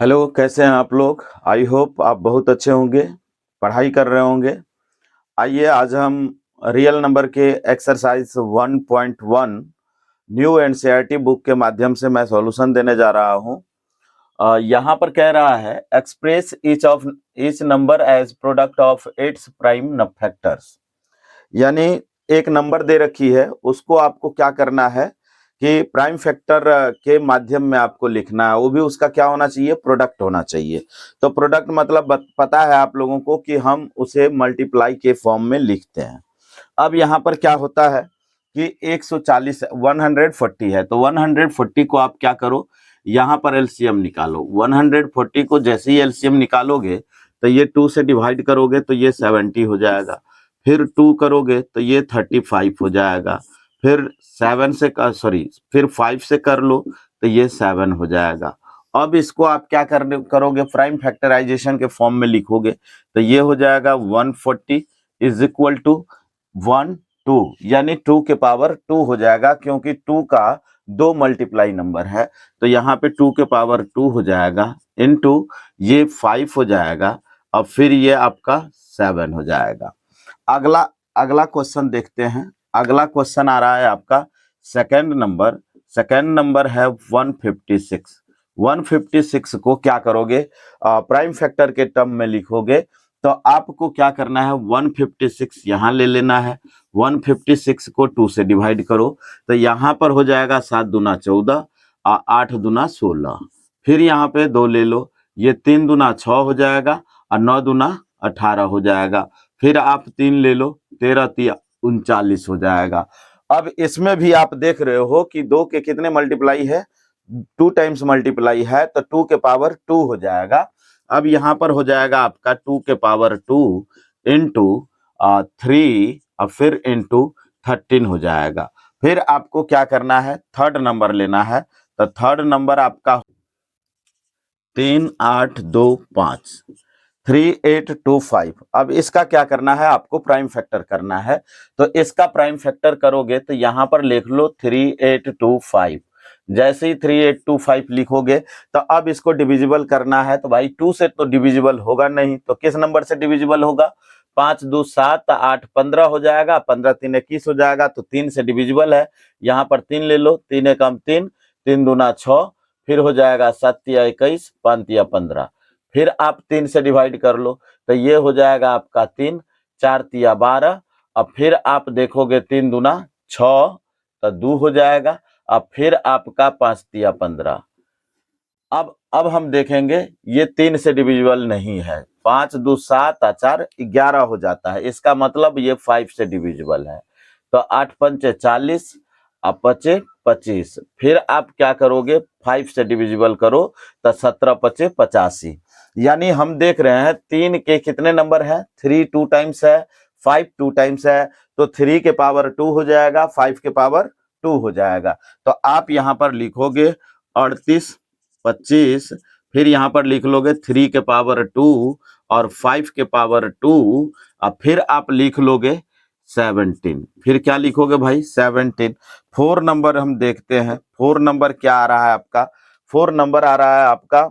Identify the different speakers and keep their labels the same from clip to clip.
Speaker 1: Hello, कैसे हैं आप लोग? आई होप आप बहुत अच्छे होंगे, पढ़ाई कर रहे होंगे। आइए आज हम रियल नंबर के एक्सरसाइज 1.1 न्यू एनसीईआरटी बुक के माध्यम से मैं सॉल्यूशन देने जा रहा हूं। यहाँ पर कह रहा है express each number as product of its prime factors. यानी एक नंबर दे रखी है, उसको आपको क्या करना है कि प्राइम फैक्टर के माध्यम में आपको लिखना है। वो भी उसका क्या होना चाहिए? प्रोडक्ट होना चाहिए। तो प्रोडक्ट मतलब पता है आप लोगों को कि हम उसे मल्टीप्लाई के फॉर्म में लिखते हैं। अब यहाँ पर क्या होता है कि 140 140 है, तो 140 को आप क्या करो, यहाँ पर एलसीएम निकालो। 140 को जैसे ही एलसीएम निकालोगे तो ये 2 से डिवाइड करोगे तो ये 70 हो जाएगा, फिर 2 करोगे तो ये 35 हो जाएगा, फिर 7 से फिर 5 से कर लो तो ये 7 हो जाएगा। अब इसको आप क्या करोगे, प्राइम फैक्टराइजेशन के फॉर्म में लिखोगे तो ये हो जाएगा 140 इज इक्वल टू 1 2, यानी 2 के पावर 2 हो जाएगा, क्योंकि 2 का 2 मल्टीप्लाई नंबर है। तो यहाँ पे 2 के पावर 2 हो जाएगा, इनटू ये 5 हो जाएगा, और फिर ये आपका 7 हो जाएगा। अगला अगला क्वेश्चन देखते हैं। अगला क्वेश्चन आ रहा है आपका सेकंड नंबर है 156। 156 को क्या करोगे, प्राइम फैक्टर के टर्म में लिखोगे तो आपको क्या करना है, 156 यहाँ ले लेना है। 156 को 2 से डिवाइड करो तो यहाँ पर हो जाएगा 7 दूना 14 और 8 दूना 16। फिर यहाँ पे 2 ले लो, ये 3 दूना 6 हो जाएगा और 9 दूना 18 हो जाएगा। फिर आप 3 ले लो, 13 3 39 हो जाएगा। अब इसमें भी आप देख रहे हो कि 2 के कितने मल्टीप्लाई है, 2 टाइम्स मल्टीप्लाई है, तो 2 के पावर 2 हो जाएगा। अब यहाँ पर हो जाएगा आपका 2 के पावर 2 इंटू 3 और फिर इंटू 13 हो जाएगा। फिर आपको क्या करना है, थर्ड नंबर लेना है। तो थर्ड नंबर आपका 3 8 2 5 3825। अब इसका क्या करना है, आपको प्राइम फैक्टर करना है। तो इसका प्राइम फैक्टर करोगे तो यहाँ पर लिख लो 3825। जैसे ही 3825 लिखोगे तो अब इसको डिविजिबल करना है। तो भाई 2 से तो डिविजिबल होगा नहीं, तो किस नंबर से डिविजिबल होगा? 5 2 7 8 15 हो जाएगा, 15 3 21 हो जाएगा, तो 3 से डिविजिबल है। यहाँ पर 3 ले लो, 3 एकम 3, 3 दूना 6, फिर हो जाएगा 7 तिया 21, 5 तिया 15। फिर आप 3 से डिवाइड कर लो तो ये हो जाएगा आपका 3, 4 तिया 12, अब फिर आप देखोगे 3 दूना 6 तो 2 हो जाएगा, अब फिर आपका 5 तिया 15। अब हम देखेंगे ये 3 से डिविजिबल नहीं है, 5 2 7 4 11 हो जाता है, इसका मतलब ये 5 से डिविजिबल है। तो 8 पंचे 40 और 5 25। फिर आप क्या करोगे, 5 से डिविजिबल करो तो 17 पचे 85। यानी हम देख रहे हैं 3 के कितने नंबर है, 3 2 टाइम्स है, 5 2 टाइम्स है, तो 3 के पावर 2 हो जाएगा, 5 के पावर 2 हो जाएगा। तो आप यहाँ पर लिखोगे 38 25, फिर यहाँ पर लिख लोगे 3 के पावर 2 और 5 के पावर 2, और फिर आप लिख लोगे 17। फिर क्या लिखोगे भाई, 17। 4 नंबर हम देखते हैं, 4 नंबर क्या आ रहा है आपका? 4 नंबर आ रहा है आपका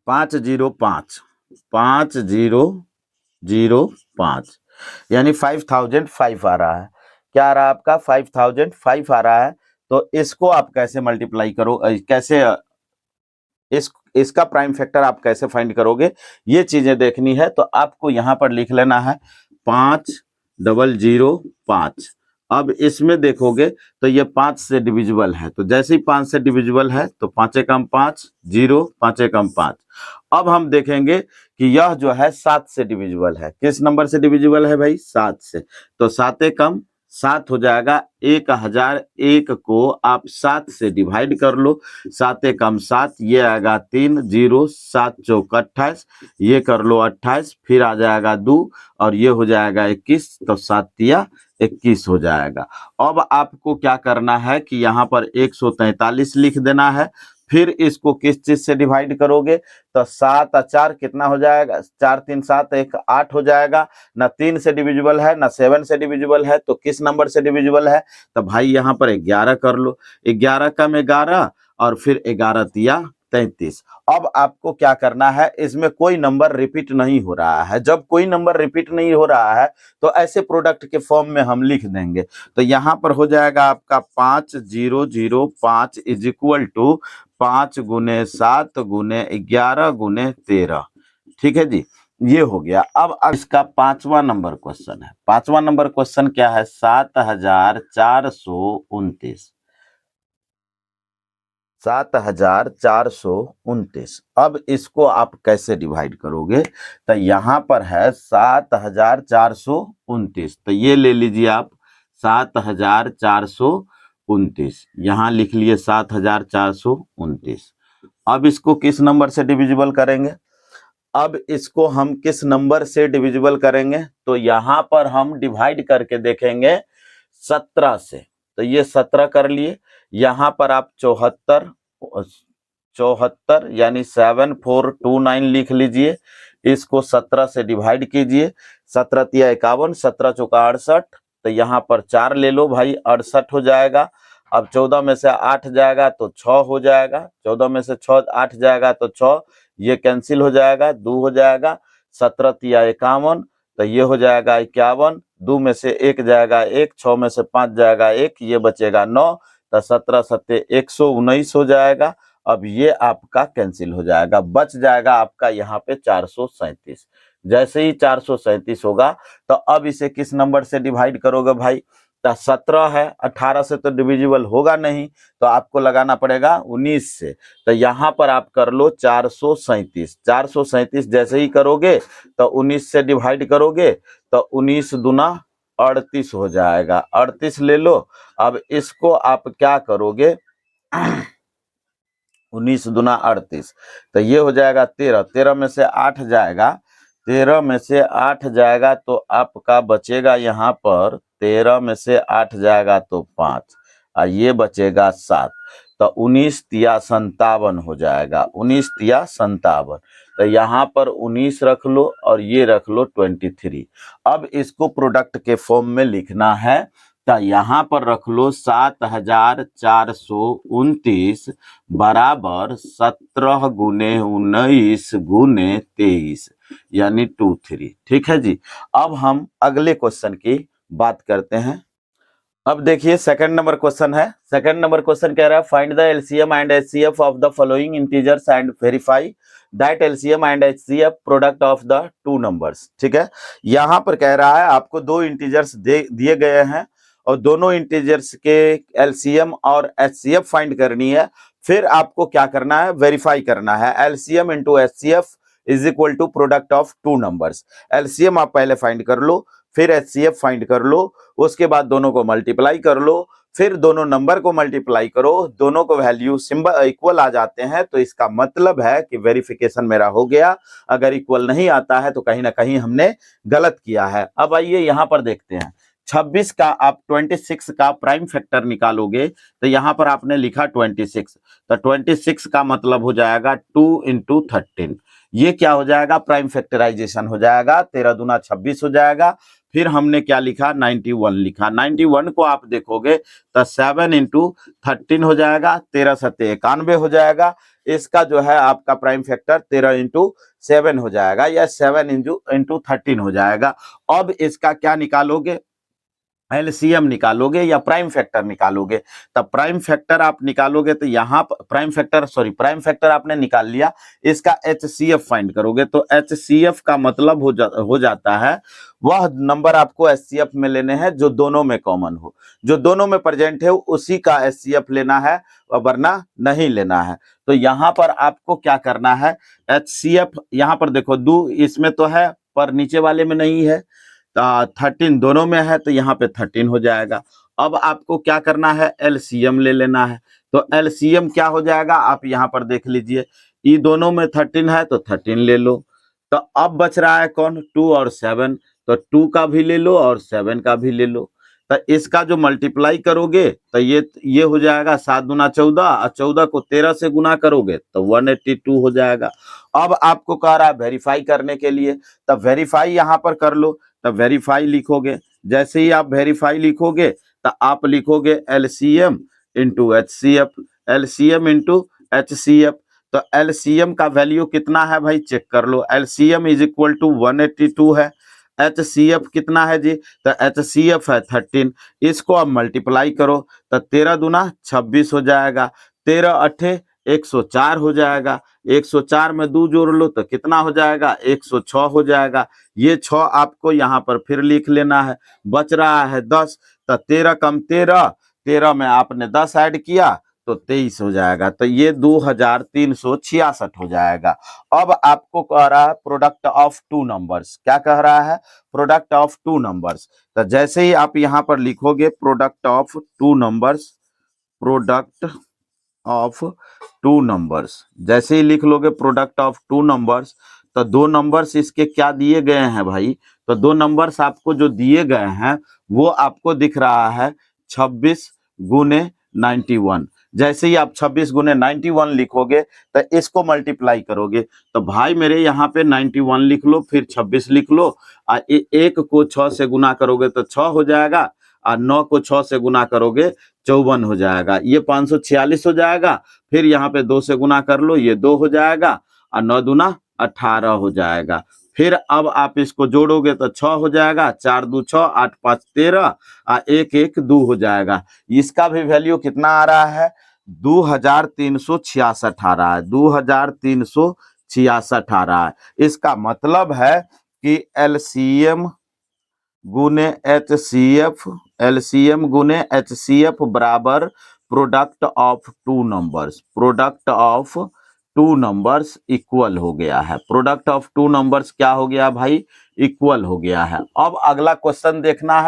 Speaker 1: 505, 5005, यानी 5005 आ रहा है। क्या आ रहा है आपका? 5005 आ रहा है। तो इसको आप कैसे मल्टीप्लाई करो, कैसे इसका प्राइम फैक्टर आप कैसे फाइंड करोगे, ये चीजें देखनी है। तो आपको यहाँ पर लिख लेना है 5005। अब इसमें देखोगे तो ये 5 से डिविजिबल है, तो जैसे ही 5 से डिविजिबल है तो 5 एकम 5 0, 5 एकम 5। अब हम देखेंगे कि यह जो है 7 से डिविजिबल है। किस नंबर से डिविजिबल है भाई? 7 से। तो 7 एकम 7 हो जाएगा, 1001 को आप 7 से डिवाइड कर लो, 7 एकम 7, ये आएगा 3 0 7 चौक 28, ये कर लो 28, फिर आ जाएगा 2 और ये हो जाएगा 21, तो 7 तिया 21 हो जाएगा। अब आपको क्या करना है कि यहाँ पर 143 लिख देना है। फिर इसको किस चीज से डिवाइड करोगे, तो 7 और 4 कितना हो जाएगा, 4 3 7 1 8 हो जाएगा। ना 3 से डिविजिबल है ना 7 से डिविजिबल है, तो किस नंबर से डिविजिबल है? तो भाई यहाँ पर 11 कर लो, 11 कम 11 और फिर 11 तिया 33। अब आपको क्या करना है, इसमें कोई नंबर रिपीट नहीं हो रहा है। जब कोई नंबर रिपीट नहीं हो रहा है तो ऐसे प्रोडक्ट के फॉर्म में हम लिख देंगे। तो यहाँ पर हो जाएगा आपका 5005 इज इक्वल टू 5 गुने 7 गुने 11 गुने 13। ठीक है जी, ये हो गया। अब इसका 5वां नंबर क्वेश्चन है। 5वां नंबर क्वेश्चन क्या है, 7429। 7429। अब इसको आप कैसे डिवाइड करोगे, तो यहां पर है 7429, तो ये ले लीजिए आप 7429, यहां लिख लिए 7429। अब इसको किस नंबर से डिविजिबल करेंगे, अब इसको हम किस नंबर से डिविजिबल करेंगे, तो यहां पर हम डिवाइड करके देखेंगे 17 से। तो ये 17 कर लिए, यहां पर आप 74 यानी 7429 लिख लीजिए। इसको 17 से डिवाइड कीजिए, 17 तिया 51, 17 चौका 68, तो यहाँ पर 4 ले लो भाई, 68 हो जाएगा। अब 14 में से 8 जाएगा तो 6 हो जाएगा, 14 में से 6 8 जाएगा तो 6, ये कैंसिल हो जाएगा, 2 हो जाएगा। 17 तिया 51, तो ये हो जाएगा 51, 2 में से 1 जाएगा 1, 6 में से 5 जाएगा 1, ये बचेगा 9, तो 17 सत्ते 119 हो जाएगा। अब ये आपका कैंसिल हो जाएगा, बच जाएगा आपका यहाँ पे 437। जैसे ही 437 होगा तो अब इसे किस नंबर से डिवाइड करोगे भाई, तो 17 है, 18 से तो डिविजिबल होगा नहीं, तो आपको लगाना पड़ेगा 19 से। तो यहाँ पर आप कर लो 437। 437 जैसे ही करोगे तो 19 से डिवाइड करोगे तो 19 दूना 38 हो जाएगा, 38 ले लो। अब इसको आप क्या करोगे 19 दूना 38, तो ये हो जाएगा 13, 13 में से 8 जाएगा, 13 में से 8 जाएगा तो आपका बचेगा यहाँ पर 13 में से 8 जाएगा तो 5, और ये बचेगा 7, तो 19 तिया 57 हो जाएगा, 19 तिया 57। तो यहाँ पर 19 रख लो और ये रख लो 23। अब इसको प्रोडक्ट के फॉर्म में लिखना है, तो यहाँ पर रख लो 7429 बराबर 17 गुने 19 गुने 23 यानी 23। ठीक है जी। अब हम अगले क्वेश्चन की बात करते हैं। अब देखिए सेकंड नंबर क्वेश्चन है। सेकंड नंबर क्वेश्चन कह रहा है find the LCM and HCF of the following integers and verify that LCM and HCF product of the two numbers. ठीक है, यहां पर कह रहा है आपको दो इंटीजर्स दिए गए हैं और दोनों इंटीजर्स के एलसीएम और एचसीएफ फाइंड करनी है। फिर आपको क्या करना है, वेरीफाई करना है। LCM into HCF is equal to product of two numbers. LCM आप पहले फाइंड कर लो, फिर एचसीएफ फाइंड कर लो, उसके बाद दोनों को मल्टीप्लाई कर लो, फिर दोनों नंबर को मल्टीप्लाई करो, दोनों को वैल्यू सिंबल इक्वल आ जाते हैं तो इसका मतलब है कि वेरिफिकेशन मेरा हो गया। अगर इक्वल नहीं आता है तो कहीं ना कहीं हमने गलत किया है। अब आइए यहां पर देखते हैं। 26 का आप 26 का प्राइम फैक्टर निकालोगे तो यहां पर आपने लिखा 26, तो 26 का मतलब हो जाएगा 2 इंटू 13। ये क्या हो जाएगा, प्राइम फैक्टराइजेशन हो जाएगा, 13 दूना 26 हो जाएगा। फिर हमने क्या लिखा, 91 लिखा। 91 को आप देखोगे तो 7 इंटू 13 हो जाएगा, 13 सत्ते 91 हो जाएगा। इसका जो है आपका प्राइम फैक्टर 13 इंटू 7 हो जाएगा या 7 इंटू 13 हो जाएगा। अब इसका क्या निकालोगे, एलसीएम निकालोगे या प्राइम फैक्टर निकालोगे। तब प्राइम फैक्टर आप निकालोगे तो यहाँ प्राइम फैक्टर आपने निकाल लिया, इसका एचसीएफ फाइंड करोगे तो एचसीएफ का मतलब हो जाता है वह नंबर आपको एचसीएफ में लेने हैं जो दोनों में कॉमन हो, जो दोनों में प्रेजेंट है उसी का एचसीएफ लेना है वरना नहीं लेना है। तो यहाँ पर आपको क्या करना है, एचसीएफ यहाँ पर देखो 2 इसमें तो है पर नीचे वाले में नहीं है, 13 दोनों में है तो यहाँ पे 13 हो जाएगा। अब आपको क्या करना है, एलसीएम ले लेना है। तो एलसीएम क्या हो जाएगा, आप यहाँ पर देख लीजिए, ये दोनों में 13 है तो 13 ले लो। तो अब बच रहा है कौन, 2 और 7, तो 2 का भी ले लो और 7 का भी ले लो। तो इसका जो मल्टीप्लाई करोगे तो ये हो जाएगा 7 दूना 14 और 14 को 13 से गुना करोगे तो 182 हो जाएगा। अब आपको कह रहा है वेरीफाई करने के लिए, तब वेरीफाई यहाँ पर कर लो। तब वेरीफाई लिखोगे, जैसे ही आप वेरीफाई लिखोगे तो आप लिखोगे LCM into HCF, LCM into HCF. तो एलसीएम का वैल्यू कितना है भाई, चेक कर लो। एलसीएम इज इक्वल टू 182 है। एचसीएफ कितना है जी, तो एचसीएफ है 13। इसको अब मल्टीप्लाई करो तो 13 दूना 26 हो जाएगा, 13 अठे 104 हो जाएगा, 104 में 2 जोड़ लो तो कितना हो जाएगा, 106 हो जाएगा। ये 6 आपको यहाँ पर फिर लिख लेना है। बच रहा है 10, तो 13 कम 13, 13 में आपने 10 ऐड किया तो 23 हो जाएगा। तो ये 2366 हो जाएगा। अब आपको कह रहा है प्रोडक्ट ऑफ टू नंबर्स। क्या कह रहा है, प्रोडक्ट ऑफ टू नंबर्स। तो जैसे ही आप यहाँ पर लिखोगे product of two numbers, product of two numbers, जैसे ही लिख लोगे प्रोडक्ट ऑफ टू नंबर्स, तो दो नंबर्स इसके क्या दिए गए हैं भाई, तो दो नंबर्स आपको जो दिए गए हैं वो आपको दिख रहा है 26 गुने 91। जैसे ही आप 26 गुने 91 लिखोगे तो इसको मल्टीप्लाई करोगे, तो भाई मेरे यहाँ पे 91 लिख लो, फिर 26 लिख लो, और एक को 6 से गुना करोगे तो 6 हो जाएगा, और 9 को 6 से गुना करोगे 54 हो जाएगा। ये 546 हो जाएगा। फिर यहाँ पे 2 से गुना कर लो, ये 2 हो जाएगा, और 9 दूना 18 हो जाएगा। फिर अब आप इसको जोड़ोगे तो 6 हो जाएगा, 4 2 6, 8 5 13, और 1 1 2 हो जाएगा। इसका भी वैल्यू कितना आ रहा है, 2366 आ रहा है, 2366 आ रहा है। इसका मतलब है कि एलसीएम गुने एचसीएफ, एलसीएम गुने एचसीएफ बराबर product of two numbers, product of two numbers equal हो गया है। प्रोडक्ट ऑफ टू नंबर्स क्या हो गया भाई, इक्वल हो गया है। अब अगला क्वेश्चन देखना है।